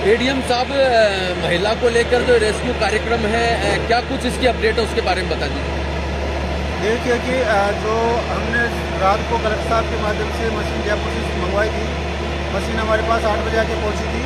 ADM साहब, महिला को लेकर जो रेस्क्यू कार्यक्रम है, क्या कुछ इसकी अपडेट है उसके बारे में बता दीजिए। देखिए कि जो हमने रात को कलेक्टर साहब के माध्यम से मशीन जयपुर से मंगवाई थी। मशीन हमारे पास 8 बजे आके पहुंची थी,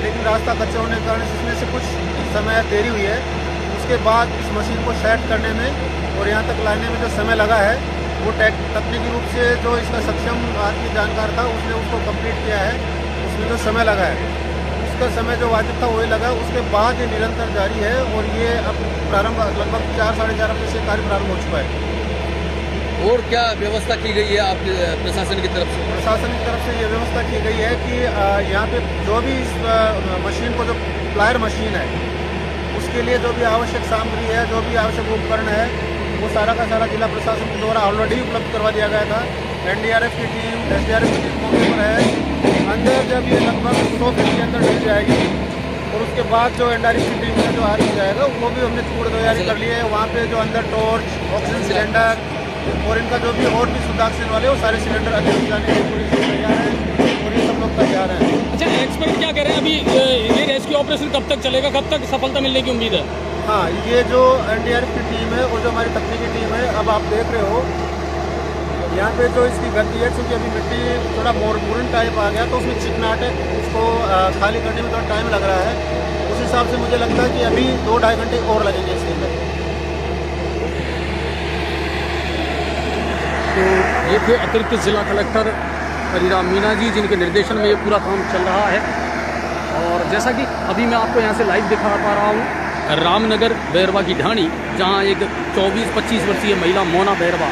लेकिन रास्ता कच्चा होने के कारण इसमें से कुछ समय देरी हुई है। उसके बाद इस मशीन को सेट करने में और यहाँ तक लाने में जो समय लगा है, वो तकनीकी रूप से जो इसका सक्षम आदमी जानकार था उसने उसको कंप्लीट किया है। उसमें जो समय लगा है, उसका समय जो वाजिब था वही लगा। उसके बाद ये निरंतर जारी है और ये अब प्रारंभ लगभग 4 साढ़े 4 बजे से कार्य प्रारंभ हो चुका है। और क्या व्यवस्था की गई है आप प्रशासन की तरफ से? प्रशासन की तरफ से ये व्यवस्था की गई है कि यहाँ पे जो भी इस मशीन को, जो प्लायर मशीन है, उसके लिए जो भी आवश्यक सामग्री है, जो भी आवश्यक उपकरण है, वो सारा का सारा जिला प्रशासन के द्वारा ऑलरेडी उपलब्ध करवा दिया गया था। एनडीआरएफ की टीम, एसडीआरएफ की टीम मौके पर है। अंदर जब ये लगभग 100 फीट के अंदर डल जाएगी और उसके बाद जो एनडीआरएफ की टीम का जो हाथ हो जाएगा, वो भी हमने पूरी तैयारी कर ली है। वहाँ पे जो अंदर टॉर्च, ऑक्सीजन सिलेंडर और इनका जो भी और भी सुधार वाले, वो सारे सिलेंडर अंदर जाने की पूरी तैयार है और ये सब लोग तैयार हैं। अच्छा, एक्सपर्ट क्या कह रहे हैं अभी ये रेस्क्यू ऑपरेशन कब तक चलेगा, कब तक सफलता मिलने की उम्मीद है? हाँ, ये जो एनडीआरएफ की टीम है और जो हमारी तकनीकी टीम है, अब आप देख रहे हो यहाँ पे जो इसकी गति है, क्योंकि अभी मिट्टी थोड़ा मुरन टाइप आ गया तो उसमें चिकनाहट है, उसको खाली करने में थोड़ा टाइम लग रहा है। उस हिसाब से मुझे लगता है कि अभी 2-2.5 घंटे और लगेंगे इसके अंदर। तो ये थे अतिरिक्त जिला कलेक्टर हरिराम मीणा जी, जिनके निर्देशन में ये पूरा काम चल रहा है। और जैसा कि अभी मैं आपको यहाँ से लाइव दिखा पा रहा हूँ रामनगर बैरवा की ढाणी, जहाँ एक 24-25 वर्षीय महिला मोना बैरवा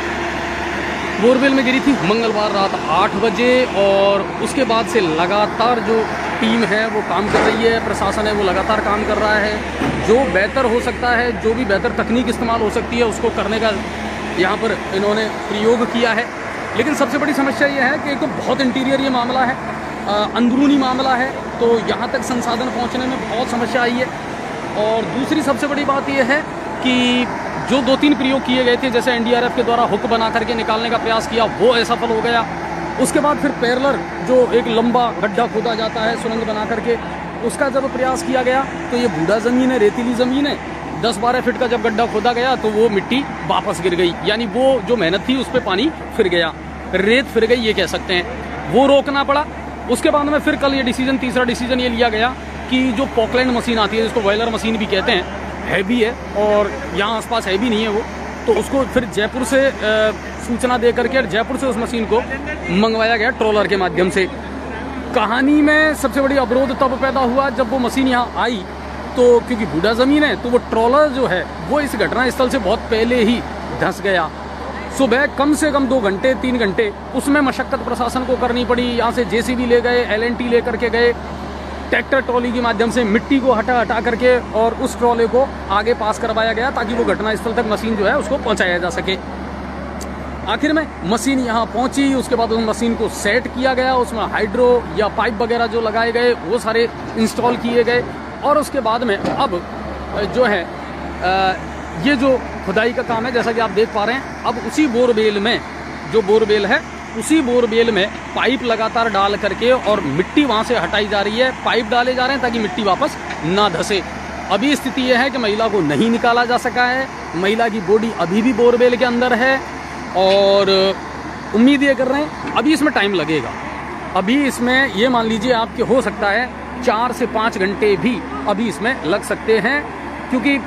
बोरवेल में गिरी थी मंगलवार रात 8 बजे। और उसके बाद से लगातार जो टीम है वो काम कर रही है, प्रशासन है वो लगातार काम कर रहा है। जो बेहतर हो सकता है, जो भी बेहतर तकनीक इस्तेमाल हो सकती है, उसको करने का यहाँ पर इन्होंने प्रयोग किया है। लेकिन सबसे बड़ी समस्या ये है कि एक तो बहुत इंटीरियर ये मामला है, अंदरूनी मामला है, तो यहाँ तक संसाधन पहुँचने में बहुत समस्या आई है। और दूसरी सबसे बड़ी बात यह है कि जो 2-3 प्रयोग किए गए थे, जैसे एनडीआरएफ के द्वारा हुक बना करके निकालने का प्रयास किया, वो असफल हो गया। उसके बाद फिर पैरेलर जो एक लंबा गड्ढा खोदा जाता है सुरंग बना करके, उसका जब प्रयास किया गया तो ये बूढ़ा ज़मीन है, रेतीली ज़मीन है, 10-12 फीट का जब गड्ढा खोदा गया तो वो मिट्टी वापस गिर गई, यानी वो जो मेहनत थी उस पर पानी फिर गया, रेत फिर गई, ये कह सकते हैं। वो रोकना पड़ा। उसके बाद में फिर कल ये डिसीजन, तीसरा डिसीजन ये लिया गया कि जो पॉकलैंड मशीन आती है, जिसको बॉयलर मशीन भी कहते हैं, हैवी है और यहाँ आसपास हैवी नहीं है वो, तो उसको फिर जयपुर से सूचना दे करके और जयपुर से उस मशीन को मंगवाया गया ट्रॉलर के माध्यम से। कहानी में सबसे बड़ी अवरोध तब पैदा हुआ जब वो मशीन यहाँ आई, तो क्योंकि बूढ़ा ज़मीन है तो वो ट्रॉलर जो है वो इस घटनास्थल से बहुत पहले ही धंस गया। सुबह कम से कम 2 घंटे 3 घंटे उसमें मशक्कत प्रशासन को करनी पड़ी। यहाँ से जेसीबी ले गए, एलएनटी ले करके गए, ट्रैक्टर ट्रॉली के माध्यम से मिट्टी को हटा करके और उस ट्रॉले को आगे पास करवाया गया ताकि वो घटनास्थल तक मशीन जो है उसको पहुँचाया जा सके। आखिर में मशीन यहाँ पहुँची, उसके बाद उस मशीन को सेट किया गया, उसमें हाइड्रो या पाइप वगैरह जो लगाए गए वो सारे इंस्टॉल किए गए। और उसके बाद में अब जो है ये जो खुदाई का काम है, जैसा कि आप देख पा रहे हैं, अब उसी बोरवेल में, जो बोरवेल है उसी बोरवेल में पाइप लगातार डाल करके और मिट्टी वहाँ से हटाई जा रही है। पाइप डाले जा रहे हैं ताकि मिट्टी वापस ना धसे। अभी स्थिति यह है कि महिला को नहीं निकाला जा सका है, महिला की बॉडी अभी भी बोरवेल के अंदर है और उम्मीद ये कर रहे हैं अभी इसमें टाइम लगेगा। अभी इसमें ये मान लीजिए आपके हो सकता है 4 से 5 घंटे भी अभी इसमें लग सकते हैं, क्योंकि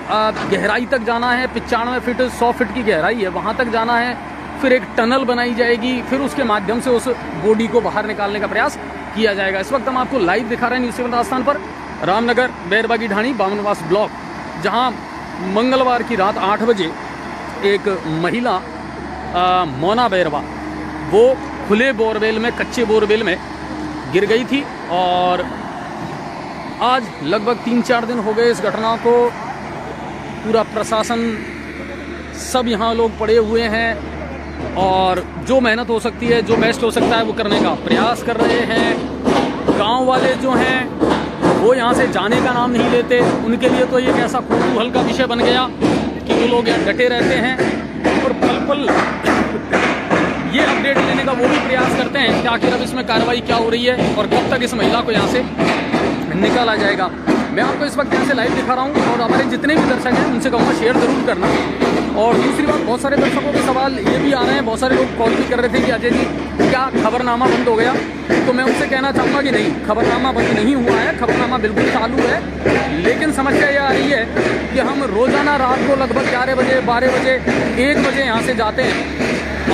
गहराई तक जाना है, 95 फीट 100 फीट की गहराई है, वहाँ तक जाना है। फिर एक टनल बनाई जाएगी, फिर उसके माध्यम से उस बॉडी को बाहर निकालने का प्रयास किया जाएगा। इस वक्त हम आपको लाइव दिखा रहे हैं न्यूज़ 7 राजस्थान पर रामनगर बैरवा की ढाणी बामनवास ब्लॉक, जहाँ मंगलवार की रात 8 बजे एक महिला मोना बैरवा वो खुले बोरवेल में, कच्चे बोरवेल में गिर गई थी। और आज लगभग 3-4 दिन हो गए इस घटना को। पूरा प्रशासन, सब यहाँ लोग पड़े हुए हैं और जो मेहनत हो सकती है, जो बेस्ट हो सकता है वो करने का प्रयास कर रहे हैं। गांव वाले जो हैं वो यहाँ से जाने का नाम नहीं लेते। उनके लिए तो ये कैसा कौतूहल का विषय बन गया कि वो लोग यहाँ डटे रहते हैं और पल ये अपडेट लेने का वो भी प्रयास करते हैं कि आखिर अब इसमें कार्रवाई क्या हो रही है और कब तक इस महिला को यहाँ से निकाला जाएगा। मैं आपको इस वक्त यहाँ से लाइव दिखा रहा हूँ और हमारे जितने भी दर्शक हैं उनसे कहूँगा शेयर ज़रूर करना। और दूसरी बात, बहुत सारे दर्शकों के सवाल ये भी आ रहे हैं, बहुत सारे लोग कॉल भी कर रहे थे कि अजय जी क्या खबरनामा बंद हो गया? तो मैं उनसे कहना चाहूँगा कि नहीं, खबरनामा बंद नहीं हुआ है, खबरनामा बिल्कुल चालू है। लेकिन समस्या ये आ रही है कि हम रोज़ाना रात को लगभग 11 बजे, 12 बजे, 1 बजे यहाँ से जाते हैं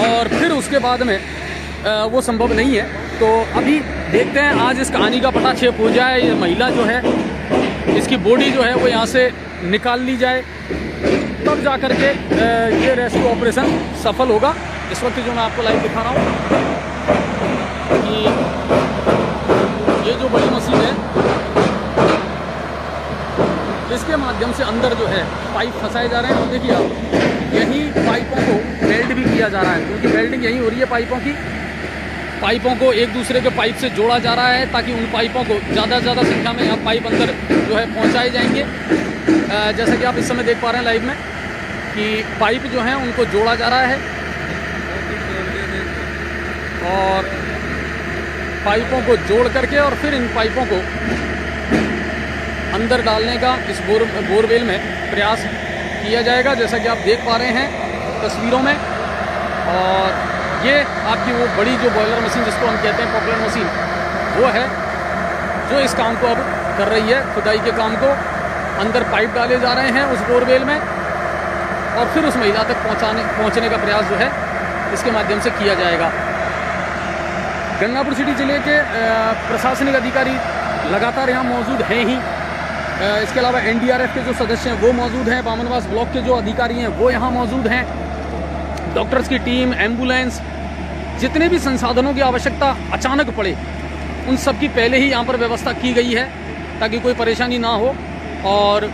और फिर उसके बाद में वो संभव नहीं है। तो अभी देखते हैं आज इस कहानी का पटाक्षेप हो जाए, ये महिला जो है इसकी बॉडी जो है वो यहाँ से निकाल ली जाए, तब जा कर के ये रेस्क्यू ऑपरेशन सफल होगा। इस वक्त जो मैं आपको लाइव दिखा रहा हूँ कि ये जो बड़ी मशीन है इसके माध्यम से अंदर जो है पाइप फंसाए जा रहे हैं। और देखिए आप, यही पाइपों को वेल्ड भी किया जा रहा है, क्योंकि वेल्डिंग यही हो रही है पाइपों की। पाइपों को एक दूसरे के पाइप से जोड़ा जा रहा है ताकि उन पाइपों को ज़्यादा से ज़्यादा संख्या में यहाँ पाइप अंदर जो है पहुँचाए जाएंगे। जैसा कि आप इस समय देख पा रहे हैं लाइव में कि पाइप जो हैं उनको जोड़ा जा रहा है और पाइपों को जोड़ करके और फिर इन पाइपों को अंदर डालने का इस बोरवेल में प्रयास किया जाएगा, जैसा कि आप देख पा रहे हैं तस्वीरों में। और ये आपकी वो बड़ी जो बॉयलर मशीन जिसको हम कहते हैं पॉपुलर मशीन, वो है जो इस काम को अब कर रही है, खुदाई के काम को। अंदर पाइप डाले जा रहे हैं उस बोरवेल में और फिर उस महिला तक पहुंचने का प्रयास जो है इसके माध्यम से किया जाएगा। गंगापुर सिटी ज़िले के प्रशासनिक अधिकारी लगातार यहाँ मौजूद हैं ही। इसके अलावा NDRF के जो सदस्य हैं वो मौजूद हैं, बामनवास ब्लॉक के जो अधिकारी हैं वो यहाँ मौजूद हैं, डॉक्टर्स की टीम, एम्बुलेंस, जितने भी संसाधनों की आवश्यकता अचानक पड़े उन सब की पहले ही यहाँ पर व्यवस्था की गई है ताकि कोई परेशानी ना हो। और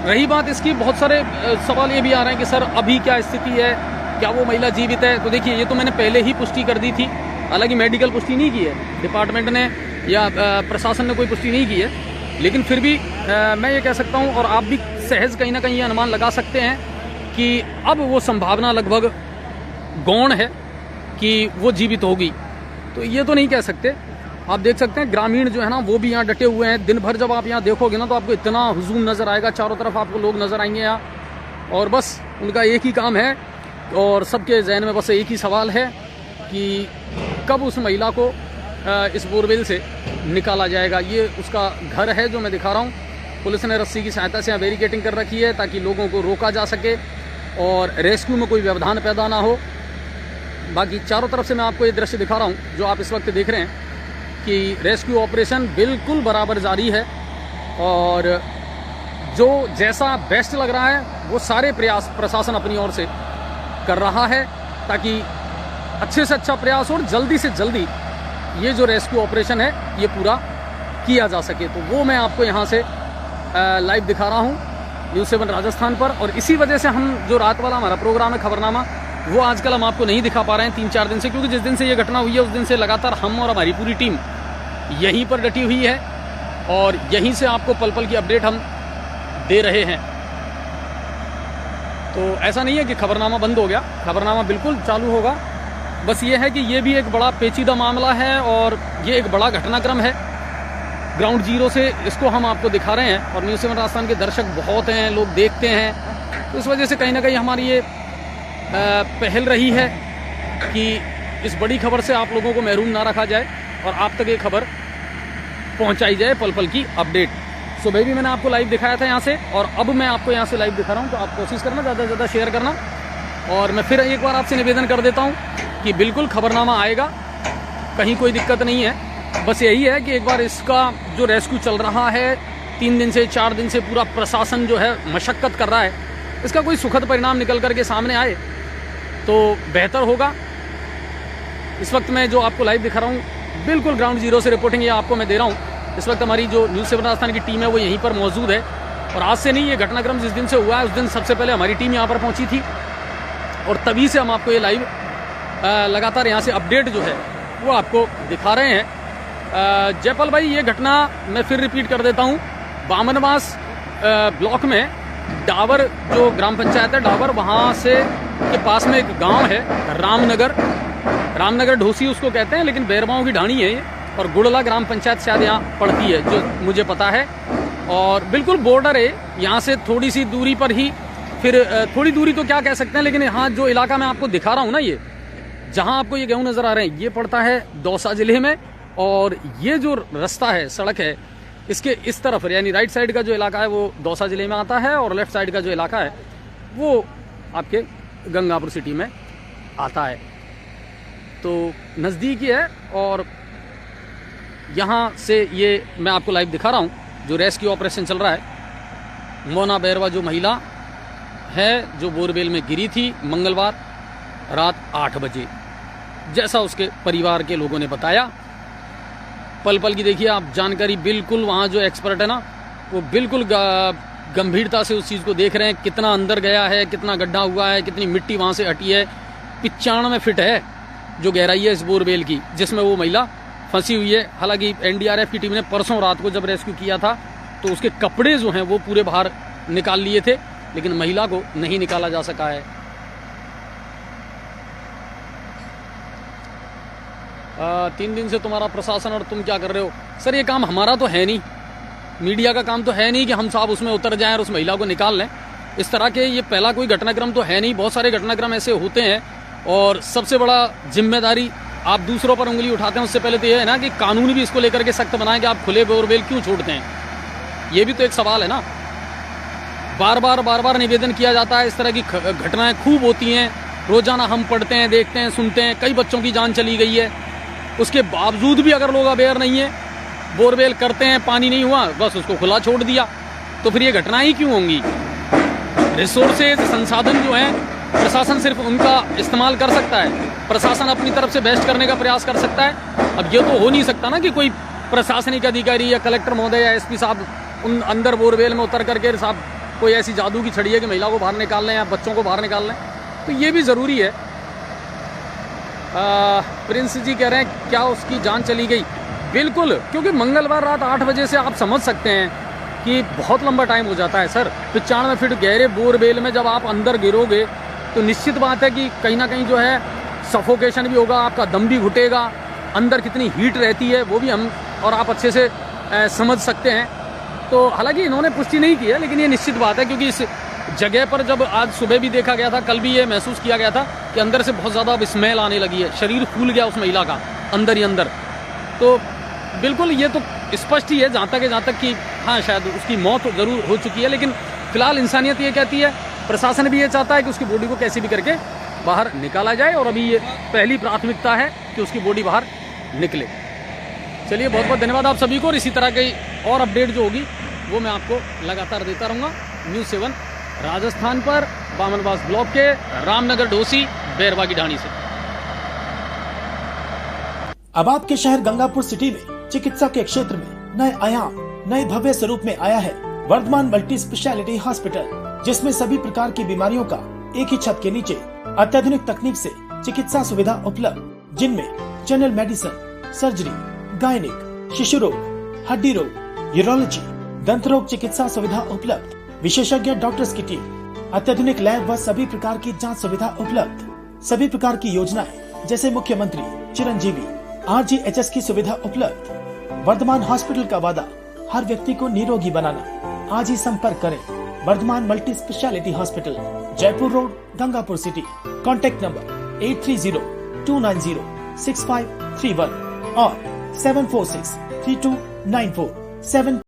रही बात इसकी, बहुत सारे सवाल ये भी आ रहे हैं कि सर अभी क्या स्थिति है, क्या वो महिला जीवित है? तो देखिए, ये तो मैंने पहले ही पुष्टि कर दी थी, हालांकि मेडिकल पुष्टि नहीं की है डिपार्टमेंट ने या प्रशासन ने कोई पुष्टि नहीं की है, लेकिन फिर भी मैं ये कह सकता हूँ और आप भी सहज कहीं ना कहीं ये अनुमान लगा सकते हैं कि अब वो संभावना लगभग गौण है कि वो जीवित होगी। तो ये तो नहीं कह सकते। आप देख सकते हैं ग्रामीण जो है ना वो भी यहाँ डटे हुए हैं। दिन भर जब आप यहाँ देखोगे ना तो आपको इतना हुजूम नज़र आएगा, चारों तरफ आपको लोग नज़र आएंगे यहाँ, और बस उनका एक ही काम है और सबके जहन में बस एक ही सवाल है कि कब उस महिला को इस बोरवेल से निकाला जाएगा। ये उसका घर है जो मैं दिखा रहा हूँ। पुलिस ने रस्सी की सहायता से यहाँ बैरिकेडिंग कर रखी है ताकि लोगों को रोका जा सके और रेस्क्यू में कोई व्यवधान पैदा ना हो। बाकी चारों तरफ से मैं आपको ये दृश्य दिखा रहा हूँ जो आप इस वक्त देख रहे हैं कि रेस्क्यू ऑपरेशन बिल्कुल बराबर जारी है और जो जैसा बेस्ट लग रहा है वो सारे प्रयास प्रशासन अपनी ओर से कर रहा है ताकि अच्छे से अच्छा प्रयास और जल्दी से जल्दी ये जो रेस्क्यू ऑपरेशन है ये पूरा किया जा सके। तो वो मैं आपको यहाँ से लाइव दिखा रहा हूँ न्यूज़ 7 राजस्थान पर। और इसी वजह से हम जो रात वाला हमारा प्रोग्राम है खबरनामा, वो आजकल हम आपको नहीं दिखा पा रहे हैं 3-4 दिन से, क्योंकि जिस दिन से ये घटना हुई है उस दिन से लगातार हम और हमारी पूरी टीम यहीं पर डटी हुई है और यहीं से आपको पल पल की अपडेट हम दे रहे हैं। तो ऐसा नहीं है कि खबरनामा बंद हो गया, खबरनामा बिल्कुल चालू होगा। बस ये है कि ये भी एक बड़ा पेचीदा मामला है और ये एक बड़ा घटनाक्रम है। ग्राउंड जीरो से इसको हम आपको दिखा रहे हैं और न्यूज़ 7 राजस्थान के दर्शक बहुत हैं, लोग देखते हैं, तो इस वजह से कहीं ना कहीं हमारी ये पहल रही है कि इस बड़ी खबर से आप लोगों को महरूम ना रखा जाए और आप तक ये खबर पहुंचाई जाए, पल पल की अपडेट। सुबह भी मैंने आपको लाइव दिखाया था यहाँ से और अब मैं आपको यहाँ से लाइव दिखा रहा हूँ, तो आप कोशिश करना ज़्यादा से ज़्यादा शेयर करना। और मैं फिर एक बार आपसे निवेदन कर देता हूँ कि बिल्कुल खबरनामा आएगा, कहीं कोई दिक्कत नहीं है। बस यही है कि एक बार इसका जो रेस्क्यू चल रहा है 3 दिन से 4 दिन से पूरा प्रशासन जो है मशक्क़त कर रहा है, इसका कोई सुखद परिणाम निकल करके सामने आए तो बेहतर होगा। इस वक्त मैं जो आपको लाइव दिखा रहा हूँ बिल्कुल ग्राउंड जीरो से रिपोर्टिंग ये आपको मैं दे रहा हूँ। इस वक्त हमारी जो न्यूज़ 7 राजस्थान की टीम है वो यहीं पर मौजूद है और आज से नहीं, ये घटनाक्रम जिस दिन से हुआ है उस दिन सबसे पहले हमारी टीम यहाँ पर पहुँची थी और तभी से हम आपको ये लाइव लगातार यहाँ से अपडेट जो है वो आपको दिखा रहे हैं। जयपाल भाई, ये घटना मैं फिर रिपीट कर देता हूँ, बामनवास ब्लॉक में डावर जो ग्राम पंचायत है डावर, वहाँ से के पास में एक गांव है रामनगर ढोसी उसको कहते हैं, लेकिन बैरवाओं की ढाणी है ये। और गुड़ला ग्राम पंचायत शायद यहाँ पड़ती है, जो मुझे पता है। और बिल्कुल बॉर्डर है, यहाँ से थोड़ी सी दूरी पर ही, फिर थोड़ी दूरी तो क्या कह सकते हैं, लेकिन यहाँ जो इलाका मैं आपको दिखा रहा हूँ ना, ये जहाँ आपको ये गेहूँ नज़र आ रहे हैं, ये पड़ता है दौसा जिले में। और ये जो रास्ता है, सड़क है, इसके इस तरफ यानी राइट साइड का जो इलाका है वो दौसा जिले में आता है, और लेफ्ट साइड का जो इलाका है वो आपके गंगापुर सिटी में आता है। तो नज़दीक ही है। और यहाँ से ये मैं आपको लाइव दिखा रहा हूँ जो रेस्क्यू ऑपरेशन चल रहा है। मोना बैरवा जो महिला है, जो बोरवेल में गिरी थी मंगलवार रात 8 बजे, जैसा उसके परिवार के लोगों ने बताया। पल पल की देखिए आप जानकारी, बिल्कुल वहाँ जो एक्सपर्ट है ना, वो बिल्कुल गंभीरता से उस चीज़ को देख रहे हैं, कितना अंदर गया है, कितना गड्ढा हुआ है, कितनी मिट्टी वहाँ से हटी है। 95 फीट है जो गहराई है इस बोरवेल की, जिसमें वो महिला फंसी हुई है। हालांकि एनडीआरएफ की टीम ने परसों रात को जब रेस्क्यू किया था तो उसके कपड़े जो हैं वो पूरे बाहर निकाल लिए थे, लेकिन महिला को नहीं निकाला जा सका है। 3 दिन से तुम्हारा प्रशासन और तुम क्या कर रहे हो? सर ये काम हमारा तो है नहीं, मीडिया का काम तो है नहीं कि हम साहब उसमें उतर जाएं और उस महिला को निकाल लें। इस तरह के ये पहला कोई घटनाक्रम तो है नहीं, बहुत सारे घटनाक्रम ऐसे होते हैं। और सबसे बड़ा जिम्मेदारी आप दूसरों पर उंगली उठाते हैं, उससे पहले तो ये है ना कि कानून भी इसको लेकर के सख्त बनाएं कि आप खुले बोरवेल क्यों छोड़ते हैं। ये भी तो एक सवाल है ना। बार बार निवेदन किया जाता है, इस तरह की घटनाएं खूब होती हैं, रोजाना हम पढ़ते हैं, देखते हैं, सुनते हैं। कई बच्चों की जान चली गई है, उसके बावजूद भी अगर लोग अवेयर नहीं है, बोरवेल करते हैं, पानी नहीं हुआ, बस उसको खुला छोड़ दिया, तो फिर ये घटनाएं ही क्यों होंगी? रिसोर्सेज, संसाधन जो हैं, प्रशासन सिर्फ उनका इस्तेमाल कर सकता है, प्रशासन अपनी तरफ से बेस्ट करने का प्रयास कर सकता है। अब ये तो हो नहीं सकता ना कि कोई प्रशासनिक अधिकारी या कलेक्टर महोदय या एसपी साहब उन अंदर बोरवेल में उतर करके साहब कोई ऐसी जादू की छड़ी है कि महिला को बाहर निकाल लें या बच्चों को बाहर निकाल लें। तो ये भी ज़रूरी है। प्रिंस जी कह रहे हैं क्या उसकी जान चली गई? बिल्कुल, क्योंकि मंगलवार रात 8 बजे से आप समझ सकते हैं कि बहुत लंबा टाइम हो जाता है सर। 95 फीट गहरे बोरवेल में जब आप अंदर गिरोगे तो निश्चित बात है कि कहीं ना कहीं जो है सफोकेशन भी होगा, आपका दम भी घुटेगा, अंदर कितनी हीट रहती है वो भी हम और आप अच्छे से समझ सकते हैं। तो हालांकि इन्होंने पुष्टि नहीं की है, लेकिन ये निश्चित बात है, क्योंकि इस जगह पर जब आज सुबह भी देखा गया था, कल भी ये महसूस किया गया था कि अंदर से बहुत ज़्यादा अब स्मेल आने लगी है, शरीर फूल गया उस महिला का अंदर ही अंदर। तो बिल्कुल ये तो स्पष्ट ही है जहाँ तक कि हाँ शायद उसकी मौत जरूर हो चुकी है, लेकिन फिलहाल इंसानियत ये कहती है, प्रशासन भी ये चाहता है कि उसकी बॉडी को कैसे भी करके बाहर निकाला जाए, और अभी ये पहली प्राथमिकता है कि उसकी बॉडी बाहर निकले। चलिए बहुत बहुत धन्यवाद आप सभी को, और इसी तरह की और अपडेट जो होगी वो मैं आपको लगातार देता रहूँगा। न्यूज़ 7 राजस्थान पर बामनवास ब्लॉक के रामनगर ढोसी बैरवा की ढाणी से। अब आपके शहर गंगापुर सिटी में चिकित्सा के क्षेत्र में नए आयाम, नए भव्य स्वरूप में आया है वर्धमान मल्टी स्पेशलिटी हॉस्पिटल, जिसमें सभी प्रकार की बीमारियों का एक ही छत के नीचे अत्याधुनिक तकनीक से चिकित्सा सुविधा उपलब्ध, जिनमें जनरल मेडिसिन, सर्जरी, गायनिक, शिशु रोग, हड्डी रोग, यूरोलॉजी, दंत रोग चिकित्सा सुविधा उपलब्ध, विशेषज्ञ डॉक्टर्स की टीम, अत्याधुनिक लैब व सभी प्रकार की जांच सुविधा उपलब्ध, सभी प्रकार की योजनाएं जैसे मुख्यमंत्री चिरंजीवी RGHS की सुविधा उपलब्ध। वर्धमान हॉस्पिटल का वादा हर व्यक्ति को निरोगी बनाना। आज ही संपर्क करें Vardhman multi speciality hospital, Jaipur road, Gangapur city. Contact number 8302906531 और 7463294